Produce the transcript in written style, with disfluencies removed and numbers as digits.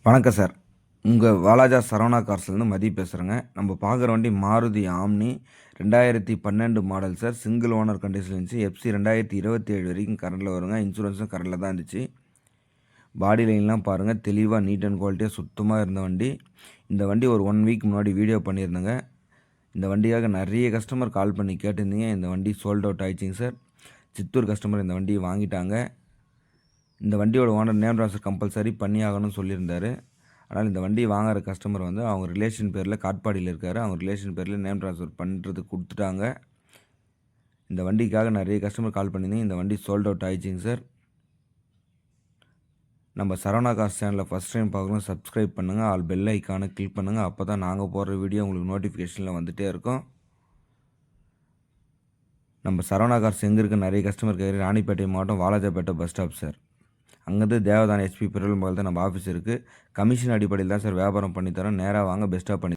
வணக்கம் சார். உங்கள் வாலாஜா சரவணா கார்ஸ்லேருந்து மதி பேசுகிறேங்க. நம்ம பார்க்குற வண்டி Maruti omni 2012 model sir. Single owner கண்டிஷனில் இருந்துச்சு. எஃப்சி 2027 வரைக்கும் கரண்டில் வருங்க. இன்சூரன்ஸும் கரண்டில் தான் இருந்துச்சு. பாடி லைன்லாம் பாருங்கள், தெளிவாக நீட் அண்ட் குவாலிட்டியாக சுத்தமாக இருந்த வண்டி. இந்த வண்டி ஒரு 1 வீக் முன்னாடி வீடியோ பண்ணியிருந்தேங்க. இந்த வண்டியாக நிறைய கஸ்டமர் கால் பண்ணி கேட்டிருந்தீங்க. இந்த வண்டி சோல்ட் அவுட் ஆயிடுச்சிங்க சார். சித்தூர் கஸ்டமர் இந்த வண்டியை வாங்கிட்டாங்க. இந்த வண்டியோட ஓனர் நேம் ட்ரான்ஸ்ஃபர் கம்பல்சரி பண்ணி ஆகணும்னு சொல்லியிருந்தார். ஆனால் இந்த வண்டி வாங்குற கஸ்டமர் அவங்க ரிலேஷன் பேரில் காட்பாடியில் இருக்கார். அவங்க ரிலேஷன் பேரில் நேம் ட்ரான்ஸ்ஃபர் பண்ணுறதுக்கு கொடுத்துட்டாங்க. இந்த வண்டிக்காக நிறைய கஸ்டமர் கால் பண்ணியிருந்தீங்க. இந்த வண்டி சோல்ட் அவுட் ஆயிடுச்சிங்க சார். நம்ம சரவணா கார்ஸ் சேனலில் ஃபஸ்ட் டைம் பார்க்கணும், சப்ஸ்கிரைப் பண்ணுங்கள். ஆல் பெல் ஐக்கானை கிளிக் பண்ணுங்கள். அப்போ தான் நாங்கள் போடுற வீடியோ உங்களுக்கு நோட்டிஃபிகேஷனில் வந்துகிட்டே இருக்கும். நம்ம சரவணா கார்ஸ் எங்கே இருக்குது நிறைய கஸ்டமர் கேட்குற ராணிப்பேட்டை மாவட்டம் வாலாஜாப்பேட்டை பஸ் ஸ்டாப் சார். அங்கேருந்து தேவதான எஸ்பி பெட்ரோல் பங்க் தான் நம்ம ஆஃபீஸ் இருக்குது. கமிஷன் அடிப்படையில் தான் சார் வியாபாரம் பண்ணித்தரோம். நேராக வாங்க, பெஸ்ட்டாக பண்ணி